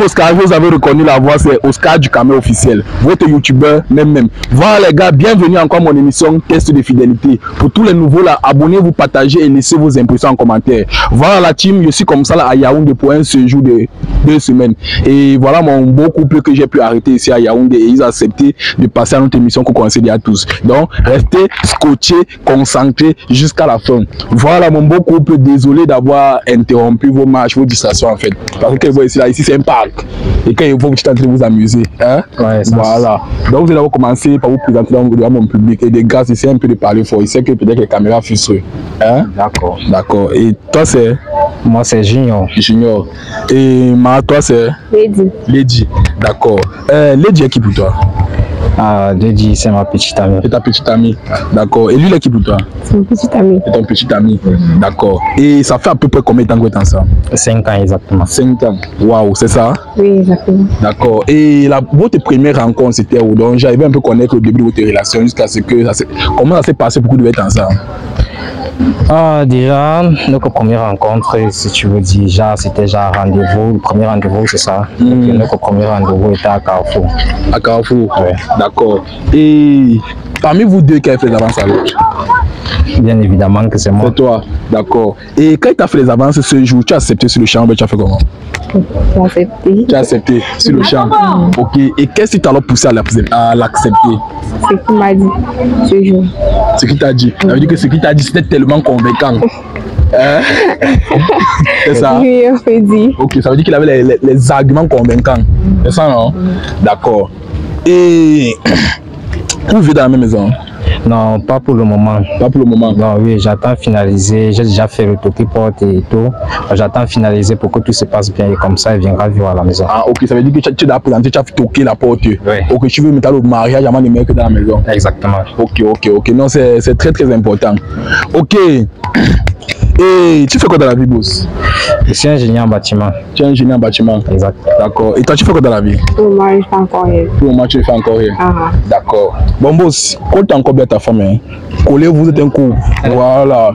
Oscar, vous avez reconnu la voix, c'est Oscar du Cameroun officiel, votre youtubeur même. Voilà les gars, bienvenue encore à mon émission Test de fidélité. Pour tous les nouveaux là, abonnez-vous, partagez et laissez vos impressions en commentaire. Voilà la team, je suis comme ça là à Yaoundé pour un séjour de 2 semaines. Et voilà mon beau couple que j'ai pu arrêter ici à Yaoundé et ils ont accepté de passer à notre émission qu'on connaissait déjà tous. Donc restez scotchés, concentrés jusqu'à la fin. Voilà mon beau couple, désolé d'avoir interrompu vos marches, vos distractions en fait. Parce que vous voyez ici c'est un parc. Et quand il faut que tu t'entraînes vous amuser. Hein? Ouais, voilà. Donc vous allez commencer par vous présenter devant mon public. Et de grâce, essayez un peu de parler fort. Il sait que peut-être que les caméras filtrent. Hein? D'accord. D'accord. Et toi c'est? Moi c'est Junior. Junior. Et toi c'est? Lady. Lady. D'accord. Lady est qui pour toi? Lady c'est ma petite amie. C'est ta petite amie. D'accord. Et lui il est qui pour toi? C'est mon petit ami. C'est ton petit ami. D'accord. Et ça fait à peu près combien de temps que vous êtes ensemble? 5 ans exactement. 5 ans. Waouh, c'est ça? Oui, exactement. D'accord. Et votre première rencontre c'était où? Donc j'arrivais un peu connaître le début de votre relation jusqu'à ce que comment ça s'est passé pour que vous devez être ensemble? Déjà, notre première rencontre, si tu veux dire, c'était déjà rendez-vous. Le premier rendez-vous, c'est ça. Notre premier rendez-vous était à Carrefour. À Carrefour? Oui. D'accord. Et parmi vous deux, qui a fait les avances à l'autre? Bien évidemment que c'est moi. C'est toi, d'accord. Et quand tu as fait les avances ce jour, tu as accepté sur le champ, tu as fait comment? J'ai accepté. Tu as accepté sur le champ. Ok. Et qu'est-ce qui t'a poussé à l'accepter? Ce qu'il m'a dit ce jour. Ce qu'il t'a dit? Ça veut dire que ce qu'il t'a dit, c'était tellement convaincant. Hein? C'est ça? Oui, on peut dire. Ok, ça veut dire qu'il avait les arguments convaincants. C'est ça, non? D'accord. Et vous vivez dans la même maison? Non, pas pour le moment. Pas pour le moment? Non, oui, j'attends finaliser. J'ai déjà fait le toqué porte et tout. J'attends finaliser pour que tout se passe bien et comme ça, il viendra vivre à la maison. Ah, ok, ça veut dire que tu dois présenter, tu as toqué la porte. Oui. Ok, tu veux mettre le mariage avant de mettre dans la maison. Exactement. Ok. Non, c'est très très important. Ok. Et tu fais quoi dans la vie, boss? Je suis ingénieur en bâtiment. Tu es ingénieur en bâtiment? Exact. D'accord. Et toi, tu fais quoi dans la vie? Pour le moment, je fais encore rien. Pour le moment, tu fais encore rien? D'accord. Bon, boss, compte encore bien ta femme. Hein? Collez, vous êtes un coup. Voilà.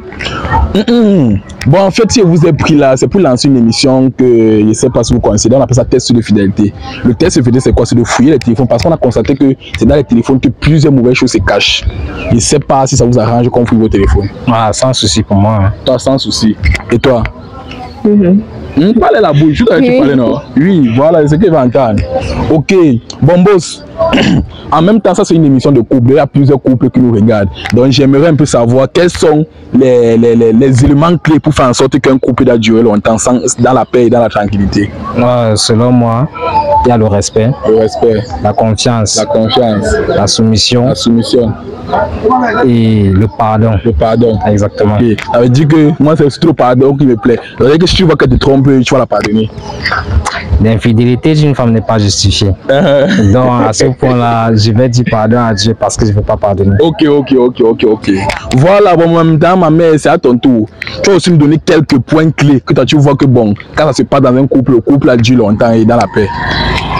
Bon, en fait, si je vous ai pris là, c'est pour lancer une émission que je ne sais pas si vous connaissez. On appelle ça test de fidélité. Le test de fidélité, c'est quoi? C'est de fouiller les téléphones parce qu'on a constaté que c'est dans les téléphones que plusieurs mauvaises choses se cachent. Je ne sais pas si ça vous arrange qu'on fouille vos téléphones. Sans souci pour moi. Hein. Toi, sans souci. Et toi? Parlez la bouche, tu parles, non? Oui, voilà, c'est ce qu'il va entendre. Ok, bon boss, en même temps, ça c'est une émission de couple, il y a plusieurs couples qui nous regardent. Donc j'aimerais un peu savoir quels sont les éléments clés pour faire en sorte qu'un couple doit durer longtemps dans la paix et dans la tranquillité. Selon moi, il y a le respect. Le respect. La confiance. La confiance. La soumission. La soumission. Et le pardon. Le pardon. Exactement. Okay. Ça veut dire que moi c'est surtout le pardon qui me plaît. Ça veut dire que si tu vois qu'elle te trompe, tu vas la pardonner. L'infidélité d'une femme n'est pas justifiée. Donc à ce point-là, je vais dire pardon à Dieu parce que je ne veux pas pardonner. Ok. Voilà, bon, en même temps, ma mère, c'est à ton tour. Tu vas aussi me donner quelques points clés que toi tu vois que bon, quand ça se passe dans un couple, le couple a duré longtemps et dans la paix.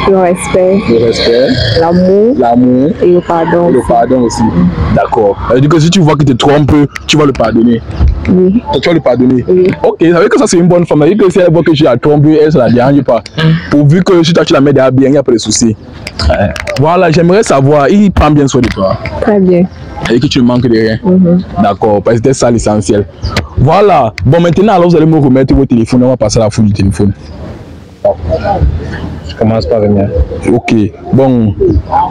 Le respect. Le respect. L'amour. L'amour. Et le pardon. Le pardon aussi. D'accord. Ça veut dire que si tu vois qu'il te trompe, tu vas le pardonner. Oui. Tu vas le pardonner. Oui. Ok, ça veut dire que ça c'est une bonne femme. Ça veut dire que si elle voit que tu la trompes, elle ne la dérange pas. Pourvu que si toi tu la mets derrière bien, il n'y a pas de souci. Voilà, j'aimerais savoir, il prend bien soin de toi. Très bien. Et que tu ne manques de rien. D'accord, parce que c'était ça l'essentiel. Voilà. Bon, maintenant, alors vous allez me remettre vos téléphones. On va passer à la fouille du téléphone. Je commence par le mien. Ok. Bon,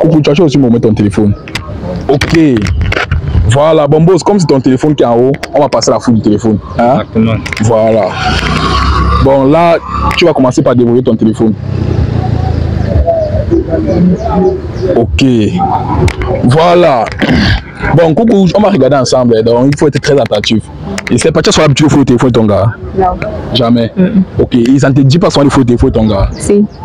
coucou, tu vas aussi me remettre ton téléphone. Ok. Voilà, bon boss, comme c'est ton téléphone qui est en haut, on va passer à la fouille du téléphone. Hein? Exactement. Voilà. Bon, là, tu vas commencer par dévoiler ton téléphone. Ok. Voilà. Bon, coucou, on va regarder ensemble, donc il faut être très attentif. Et c'est pas que tu sois habitué au fouiller le téléphone de ton gars? Non. Jamais? Ok, ils ne te disent pas souvent de fouiller le téléphone de ton gars?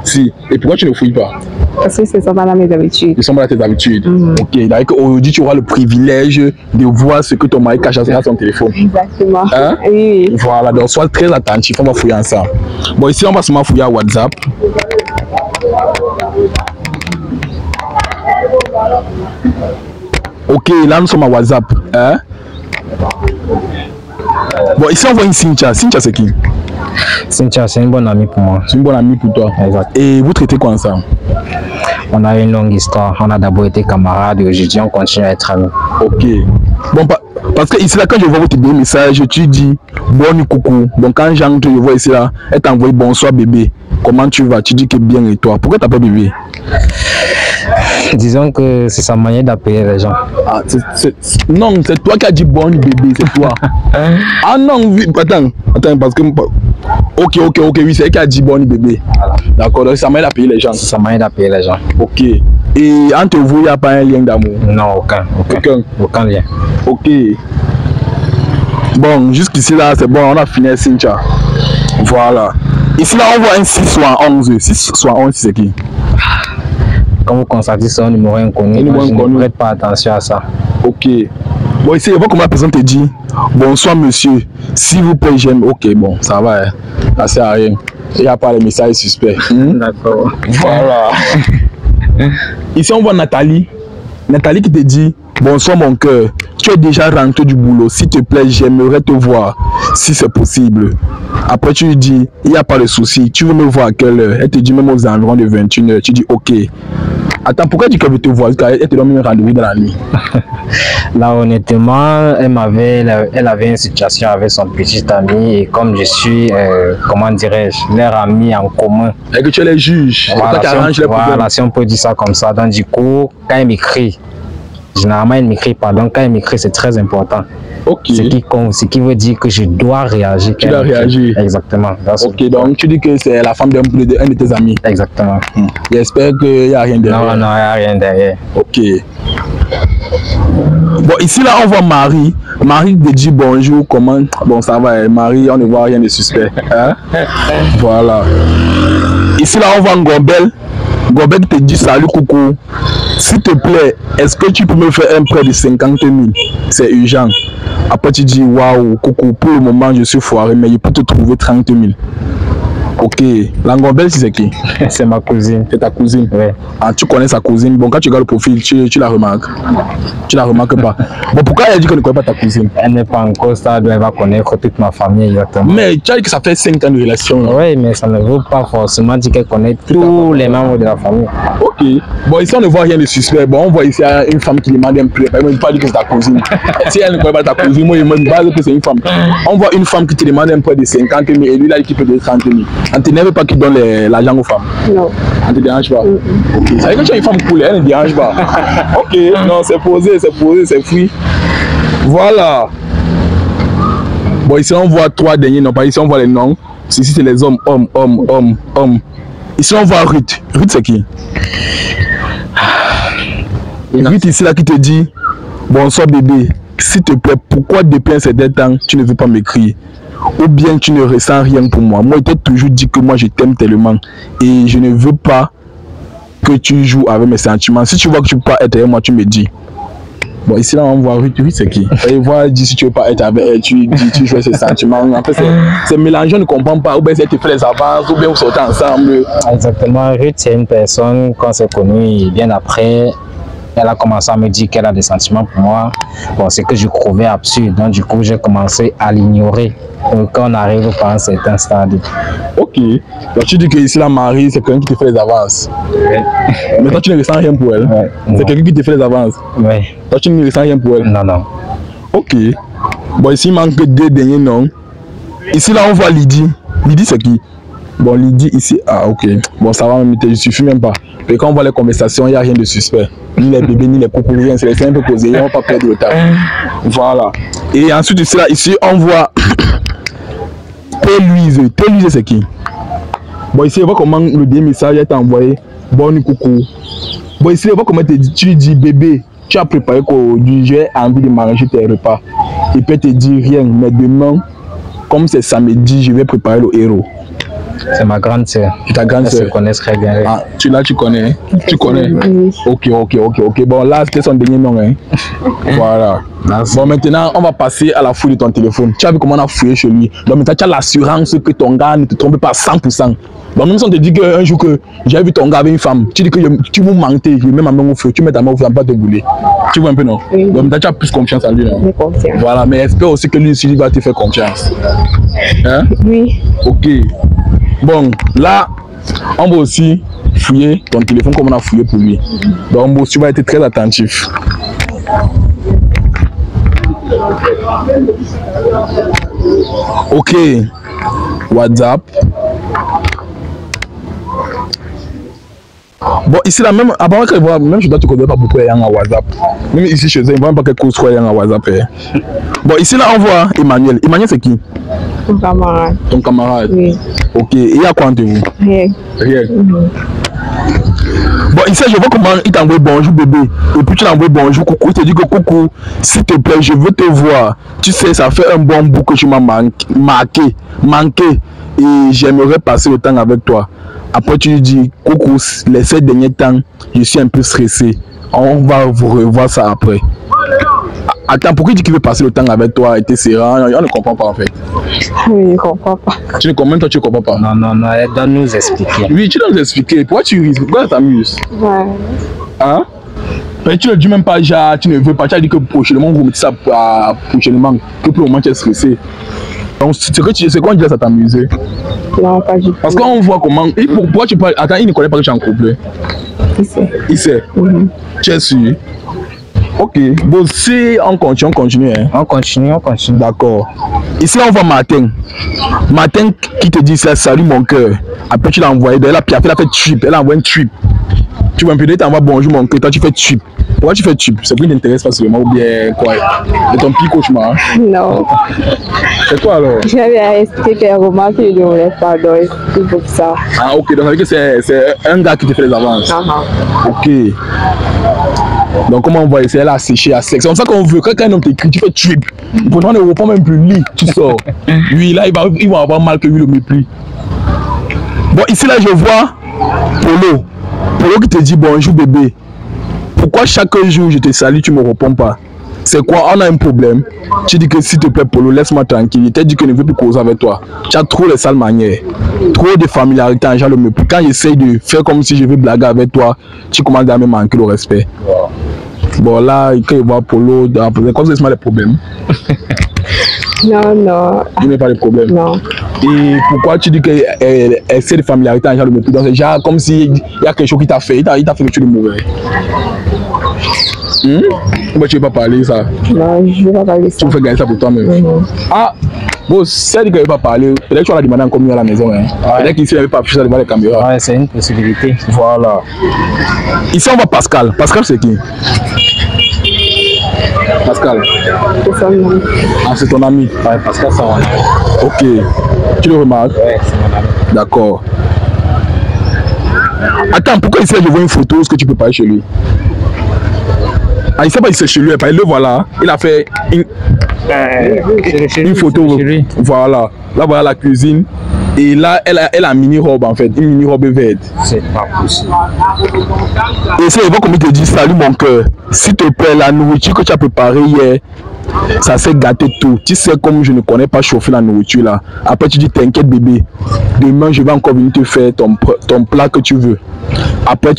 Si. Et pourquoi tu ne fouilles pas? Parce que ce sont pas là mes habitudes. Ils sont pas là tes habitudes. Ok, donc aujourd'hui tu auras le privilège de voir ce que ton mari cache à son téléphone. Exactement. Hein? Oui. Voilà, donc sois très attentif, on va fouiller ensemble. Bon, ici on va seulement fouiller à WhatsApp. Ok, là nous sommes à WhatsApp. Hein? Bon, ici on voit une Cynthia. Cynthia c'est qui? Cynthia, c'est une bonne amie pour moi. C'est une bonne amie pour toi. Exact. Et vous traitez quoi ensemble? On a une longue histoire. On a d'abord été camarades et aujourd'hui on continue à être amis. Ok. Bon, parce que ici là, quand je vois votre message, tu dis bon coucou. Donc quand j'entre, je vois ici là, elle t'a envoyé bonsoir bébé. Comment tu vas? Tu dis que bien et toi. Pourquoi t'as pas bébé? Disons que c'est sa manière d'appeler les gens. Ah, non, c'est toi qui as dit bon bébé, c'est toi. Ah non, oui, attends, parce que... Ok, oui, c'est elle qui a dit bon bébé. Voilà. D'accord, donc c'est sa manière d'appeler les gens. C'est sa manière d'appeler les gens. Ok. Et entre vous, il n'y a pas un lien d'amour? Non, aucun lien. Ok. Bon, jusqu'ici là, c'est bon, on a fini Cynthia. Voilà. Ici là, on voit un 6 soit 11. 6 soit 11, c'est qui? Quand vous constatez ça, un numéro inconnu, je ne prête pas attention à ça. Ok. Bon, ici, vois comment la personne te dit bonsoir monsieur, s'il vous plaît, j'aime. Ok, bon, ça va, hein. Ça sert à rien. Il n'y a pas les messages suspects. D'accord. Voilà. Ici, on voit Nathalie. Nathalie qui te dit bonsoir mon cœur, tu es déjà rentré du boulot, s'il te plaît, j'aimerais te voir, si c'est possible. Après, tu lui dis, il n'y a pas de souci, tu veux me voir à quelle heure? Elle te dit même aux environs de 21h, tu dis ok. Attends, pourquoi tu dis qu'elle veut te voir? Elle te donne même rendez-vous dans la nuit. Là, honnêtement, elle avait une situation avec son petit ami et comme je suis, comment dirais-je, leur ami en commun. Et que tu es les juges, voilà, si on peut dire ça comme ça. Donc, du coup, quand elle m'écrit, généralement, elle ne m'écrit pas. Donc, quand elle m'écrit, c'est très important. Ok. Ce qui veut dire que je dois réagir. Tu dois réagir. Exactement. Ok, donc tu dis que c'est la femme d'un de tes amis. Exactement. J'espère qu'il n'y a rien derrière. Non, il n'y a rien derrière. Ok. Bon, ici là, on voit Marie. Marie te dit bonjour, comment? Bon, ça va, Marie, on ne voit rien de suspect. Hein? Voilà. Ici là, on voit Ngobel. Ngobel te dit salut, coucou. S'il te plaît, est-ce que tu peux me faire un prêt de 50 000? C'est urgent. Après, tu dis waouh, coucou, pour le moment, je suis foiré, mais je peux te trouver 30 000. Ok. La Ngobel, c'est qui? C'est ma cousine. C'est ta cousine? Oui. Ah, tu connais sa cousine. Bon, quand tu regardes le profil, tu la remarques. Tu la remarques pas. Bon, pourquoi elle dit qu'elle ne connaît pas ta cousine? Elle n'est pas encore stade où elle va connaître toute ma famille exactement. Mais tu as dit que ça fait 5 ans de relation. Oui, mais ça ne veut pas forcément dire qu'elle connaît tous les membres de la famille. Ok. Bon, ici, on ne voit rien de suspect. Bon, on voit ici une femme qui demande un prêt. Elle ne pas dire que c'est ta cousine. Si elle ne connaît pas ta cousine, moi, je me base que c'est une femme. On voit une femme qui te demande un prêt de 50 000 et lui, là, qui peut de 30 000. On ne t'énerve pas qu'il donne l'argent aux femmes? Non. On ne te dérange pas? Ok. Ça veut dire que tu es une femme cool, elle ne dérange pas. Ok. Non, c'est posé, c'est free. Voilà. Bon, ici, on voit 3 derniers noms. Pas ici, on voit les noms. Ici, c'est les hommes. Ici, on voit Ruth. Ruth, c'est qui? Ruth, ici, là, qui te dit bonsoir, bébé. S'il te plaît, pourquoi depuis un certain temps, tu ne veux pas m'écrire? Ou bien tu ne ressens rien pour moi? Moi, je t'ai toujours dit que moi, je t'aime tellement. Et je ne veux pas que tu joues avec mes sentiments. Si tu vois que tu ne peux pas être avec moi, tu me dis. Bon, ici, là, on voit Ruth, c'est qui? Et voilà, dis si tu ne veux pas être avec elle, tu dis, tu joues avec ses sentiments. En fait, c'est mélangeant, on ne comprend pas. Ou bien, elle te fait les avances, ou bien vous sortez ensemble. Exactement. Ruth, c'est une personne, quand c'est connu, bien après, elle a commencé à me dire qu'elle a des sentiments pour moi. Bon, c'est que je trouvais absurde. Donc, du coup, j'ai commencé à l'ignorer. Donc, quand on arrive par un certain stade. Ok. Donc, tu dis que ici, la Marie, c'est quelqu'un qui te fait les avances. Oui. Mais toi, tu ne ressens rien pour elle. Ouais. C'est quelqu'un qui te fait les avances. Oui. Toi, tu ne ressens rien pour elle. Non, non. Ok. Bon, ici, il manque que 2 derniers noms. Ici, là, on voit Lydie. Lydie, c'est qui? Bon, Lydie, ici. Ah, ok. Bon, ça va, mais il ne suffit même pas. Et quand on voit les conversations, il n'y a rien de suspect. Ni les bébés, ni les coucous, rien. C'est un peu posé. On ne va pas perdre le temps. Voilà. Et ensuite, ici, on voit T-Louise. T-Louise, c'est qui? Bon, ici, on voit comment le dernier message est envoyé. Bon, coucou. Bon, ici, on voit comment tu dis, bébé, tu as préparé qu'aujourd'hui, j'ai envie de manger tes repas. Il peut te dire rien, mais demain, comme c'est samedi, je vais préparer le héros. C'est ma grande sœur. Ta grande sœur. Elles se connaissent très bien. Ah, tu connais. Tu connais. Oui. Ok. Bon, là, c'était son dernier nom. Hein. Voilà. Merci. Bon, maintenant, on va passer à la fouille de ton téléphone. Tu as vu comment on a fouillé chez lui. Donc, maintenant, tu as l'assurance que ton gars ne te trompe pas à 100%. Bon, même si on te dit qu'un jour que j'ai vu ton gars avec une femme, tu dis que tu veux mentir, même à main au feu, tu mets ta main au feu, à pas te bouler. Tu vois un peu, non? Oui. Donc, tu as plus confiance en lui, non? J'ai confiance. Voilà, mais espère aussi que lui aussi, il va te faire confiance. Hein? Oui. Ok. Bon, là, on va aussi fouiller ton téléphone comme on a fouillé pour lui. Donc, tu vas être très attentif. Ok. WhatsApp. Bon, ici là, même avant que même je dois te connaître pas beaucoup en WhatsApp. Même ici chez eux, ils ne voient pas quelque chose en WhatsApp. Bon, ici là, on voit Emmanuel. Emmanuel, c'est qui? Mon camarade. Ton camarade? Oui. Ok. Et il y a quoi entre vous? Rien. Rien. Bon, ici, je vois comment il t'envoie bonjour bébé. Et puis tu l'envoies bonjour coucou. Il te dit que coucou, s'il te plaît, je veux te voir. Tu sais, ça fait un bon bout que tu m'as manqué. Et j'aimerais passer le temps avec toi. Après, tu lui dis coucou, les 7 derniers temps, je suis un peu stressé. On va vous revoir ça après. Attends, pourquoi il dit qu'il veut passer le temps avec toi et t'es serein? On ne comprend pas en fait. Oui, je ne comprends pas. Tu ne comprends, toi, tu ne comprends pas? Non, elle doit nous expliquer. Oui, tu dois nous expliquer. Pourquoi tu ris? Pourquoi tu t'amuses? Ouais. Hein? Mais tu ne dis même pas, genre, tu ne veux pas. Tu as dit que prochainement, vous mettez ça prochainement, que pour le moment tu es stressé. Donc, c'est quoi on dit ça t'amuser? Non, pas du tout. Parce qu'on voit comment. Pourquoi tu parles? Attends, il ne connaît pas que tu es en couple. Il sait. Il sait. Tu es sûr? Ok. Bon, si on continue. Hein. On continue. D'accord. Ici, on voit Martin. Martin qui te dit ça, salut mon cœur. Après, tu l'as envoyé. Elle a fait trip. Elle a envoyé un trip. Tu vas me dire, t'envoies bonjour mon cœur. Toi, tu fais trip. Pourquoi tu fais trip? C'est pour qu'il t'intéresse pas seulement ou bien quoi? C'est ton pire cauchemar. Non. C'est quoi alors? J'avais expliqué tes remarques que je ne voulais pas, donc c'est pour ça. Ah, ok. Donc, ça veut dire que c'est un gars qui te fait les avances. Ok. Donc, comment on voit ici? Elle a séché à sexe. C'est comme ça qu'on veut. Quand un homme t'écrit, tu fais trip. Pourtant, on ne reprend même plus lit. Tu sors. Lui, là, il va avoir mal que lui le mépris. Bon, ici, là, je vois Polo. Polo qui te dit bonjour bébé. Pourquoi chaque jour je te salue, tu ne me réponds pas? C'est quoi? On a un problème. Tu dis que s'il te plaît, Polo, laisse-moi tranquille. Il t'a dit que je ne veux plus causer avec toi. Tu as trop de sales manières. Trop de familiarité en genre le mépris. Quand j'essaye de faire comme si je veux blaguer avec toi, tu commences à me manquer le respect. Bon, là, quand il voit Polo, comme c'est les problèmes. Non. Il n'y a pas de problème. Non. Et pourquoi tu dis qu'elle essaie de familiarité en genre le mépris? Donc, c'est genre comme s'il y a quelque chose qui t'a fait. Il t'a fait quelque chose de mauvais. Pourquoi tu ne veux pas parler ça? Non, je ne veux pas parler ça. Tu me fais gagner ça pour toi-même. Ah, bon, c'est dit qu'elle ne veut pas parler. Peut-être que tu vas la demander en commun à la maison. Hein. Peut-être qu'ici, elle ne veut pas afficher ça devant les caméras. Ouais, c'est une possibilité. Voilà. Ici, on voit Pascal. Pascal, c'est qui? Pascal. C'est son nom. Ah, c'est ton ami. Ouais, Pascal, c'est mon ami. Ok. Tu le remarques? Ouais, c'est mon ami. D'accord. Attends, pourquoi ici, je vois une photo? Est-ce que tu peux parler chez lui? Ah, il ne sait pas, il c'est chez lui. Il le voilà. Il a fait une photo. Voilà. Là, voilà la cuisine. Et là, elle a une mini-robe en fait. Une mini-robe verte. C'est pas possible. Et c'est comme il te dit, salut mon cœur. S'il te plaît, la nourriture que tu as préparée hier, ça s'est gâté tout. Tu sais, comme je ne connais pas chauffer la nourriture là. Après, tu dis, t'inquiète bébé. Demain, je vais encore venir te faire ton plat que tu veux. Après,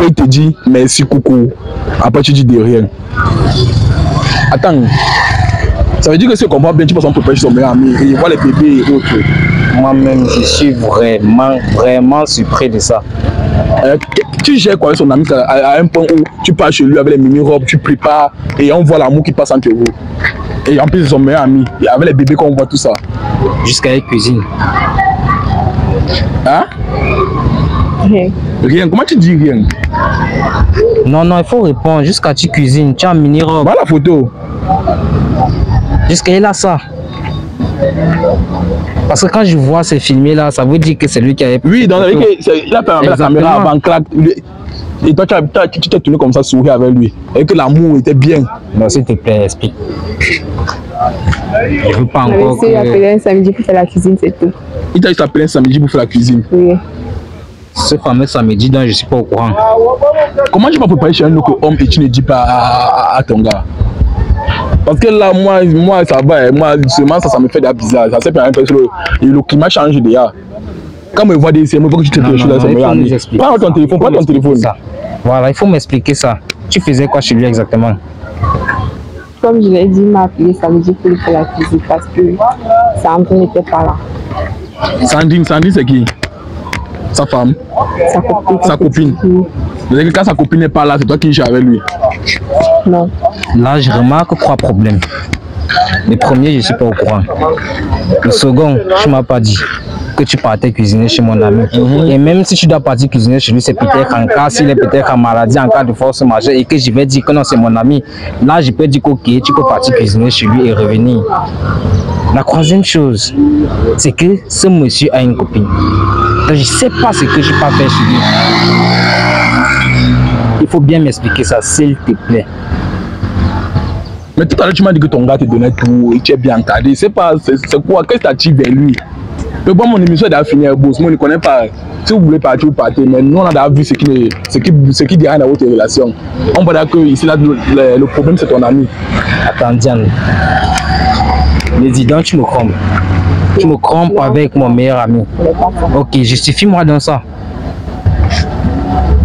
il te dit, merci, coucou. Après, tu dis de rien. Attends. Ça veut dire que si on comprend bien, tu passes en préparer chez son meilleur ami. Et il voit les bébés et autres. Moi-même, je suis vraiment surpris de ça. Tu gères quoi avec son ami à un point où tu pars chez lui avec les mini-robes, tu prépares et on voit l'amour qui passe entre vous. Et en plus, ils sont meilleurs amis. Et avec les bébés, qu'on voit tout ça. Jusqu'à la cuisine. Hein? Rien. Rien. Comment tu dis rien? Non, il faut répondre. Jusqu'à tu cuisines, tu as un mini-robe. Voilà la photo. Jusqu'à là, ça. Parce que quand je vois ces films là, ça veut dire que c'est lui qui a... Oui, donc il a fait la caméra avant claque. Et toi, tu t'es tourné comme ça, sourire avec lui. Et que l'amour était bien. Non, s'il te plaît, explique. Je veux pas encore que... Il a appelé un samedi pour faire la cuisine, c'est tout. Il t'a appelé un samedi pour faire la cuisine? Oui. Ce fameux samedi, donc je suis pas au courant. Comment tu vas préparer chez un autre homme et tu ne dis pas à ton gars? Parce que là, moi ça va, moi seulement ça me fait bizarre. Ça c'est pas un peu le climat change déjà. Quand me voit des il faut que tu te Non, fais non, là, c'est il meilleur faut ami. nous expliquer Prends ton ça. téléphone, Il faut prends ton téléphone. m'expliquer ça. Voilà, il faut m'expliquer ça. Tu faisais quoi chez lui exactement? Comme je l'ai dit, il m'a appelé samedi pour lui faire la visite parce que Sandrine n'était pas là. Sandrine, c'est qui? Sa femme? Sa copine. C'est-à-dire que quand sa copine n'est pas là, c'est toi qui es avec lui. Non. Là, je remarque 3 problèmes. Le premier, je ne suis pas au courant. Le second, tu ne m'as pas dit que tu partais cuisiner chez mon ami. Et même si tu dois partir cuisiner chez lui, c'est peut-être en cas, s'il est peut-être en maladie, en cas de force majeure, et que je vais dire que non, c'est mon ami. Là, je peux dire qu'ok, tu peux partir cuisiner chez lui et revenir. La troisième chose, c'est que ce monsieur a une copine. Donc, je ne sais pas ce que je peux faire chez lui. Il faut bien m'expliquer ça, s'il te plaît. Mais tout à l'heure, tu m'as dit que ton gars te donnait tout et tu es bien encadré. C'est quoi? Qu'est-ce que tu attires vers lui? Mais bon, mon émission est finie, boss. Moi, je ne connais pas. Si vous voulez partir, vous partez. Mais nous, on a déjà vu ce qui dérange dans votre relation. On va dire que ici, là, le problème, c'est ton ami. Attends, Diane. Mais dis donc, tu me trompes. Tu me trompes avec mon meilleur ami. Ok, justifie-moi dans ça.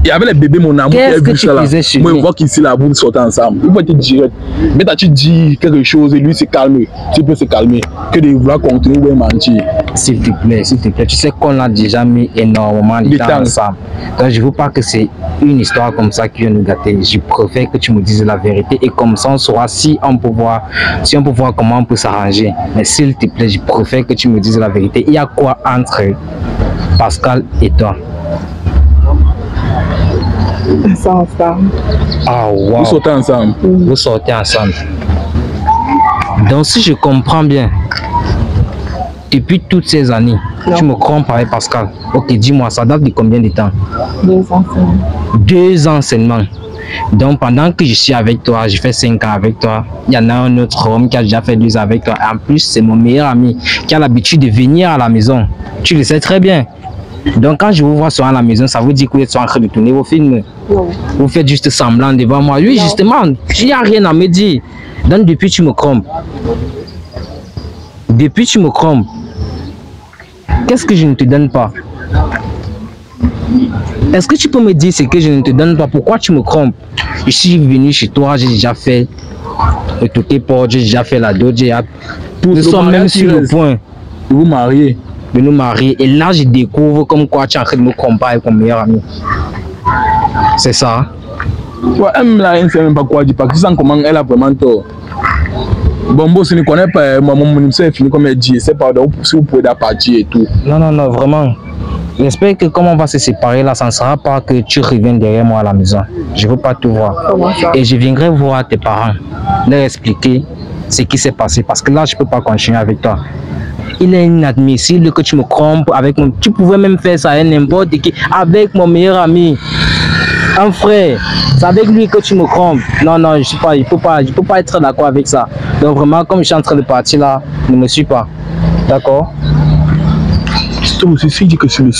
Il y avait les bébés, mon amour, Qu'est-ce que vu tu ça là. faisais chez Moi, lui? je vois qu'ici, là, vous sortez ensemble. Il faut être direct. Mais tu dis quelque chose et lui se calme. Tu peux se calmer. Que de vouloir continuer à mentir. S'il te plaît, s'il te plaît. Tu sais qu'on a déjà mis énormément de temps ensemble. Donc, je ne veux pas que c'est une histoire comme ça qui vient nous gâter. Je préfère que tu me dises la vérité et comme ça, on saura si on peut voir comment on peut s'arranger. Mais s'il te plaît, je préfère que tu me dises la vérité. Il y a quoi entre Pascal et toi? Ensemble. Ah, wow. Vous sortez ensemble. Vous sortez ensemble. Donc, si je comprends bien, depuis toutes ces années, tu me trompes avec Pascal. Ok, dis-moi, ça date de combien de temps? 2 ans. 2 ans seulement. Donc, pendant que je suis avec toi, je fais 5 ans avec toi, il y en a un autre homme qui a déjà fait 2 ans avec toi. En plus, c'est mon meilleur ami qui a l'habitude de venir à la maison. Tu le sais très bien. Donc, quand je vous vois souvent à la maison, ça veut dire que vous êtes en train de tourner vos films. Non. Vous faites juste semblant devant moi. Oui, justement, tu n'as rien à me dire. Donc, depuis, tu me trompes. Depuis, tu me trompes. Qu'est-ce que je ne te donne pas? Est-ce que tu peux me dire ce que je ne te donne pas? Pourquoi tu me trompes? Je suis venu chez toi, j'ai déjà fait le toqué porte, j'ai déjà fait la dot. Nous sommes même sur le point de vous marier. De nous marier. Et là, je découvre comme quoi tu es en train de me comparer avec mon meilleur ami. C'est ça? Ouais, elle là, elle ne sait même pas quoi dire parce que sans comment elle a vraiment tort. Bon, si ne connaît pas, mon émission est fini comme elle dit. C'est pas si vous pouvez partir et tout. Non, non, non, vraiment. J'espère que comme on va se séparer là, ça ne sera pas que tu reviennes derrière moi à la maison. Je ne veux pas te voir. Et je viendrai voir tes parents, leur expliquer ce qui s'est passé parce que là, je ne peux pas continuer avec toi. Il est inadmissible que tu me trompes avec mon... Tu pouvais même faire ça à n'importe qui, avec mon meilleur ami, un frère. C'est avec lui que tu me trompes. Non, non, je ne peux pas être d'accord avec ça. Donc vraiment, comme je suis en train de partir là, ne me suis pas. D'accord? C'est aussi dit que c'est le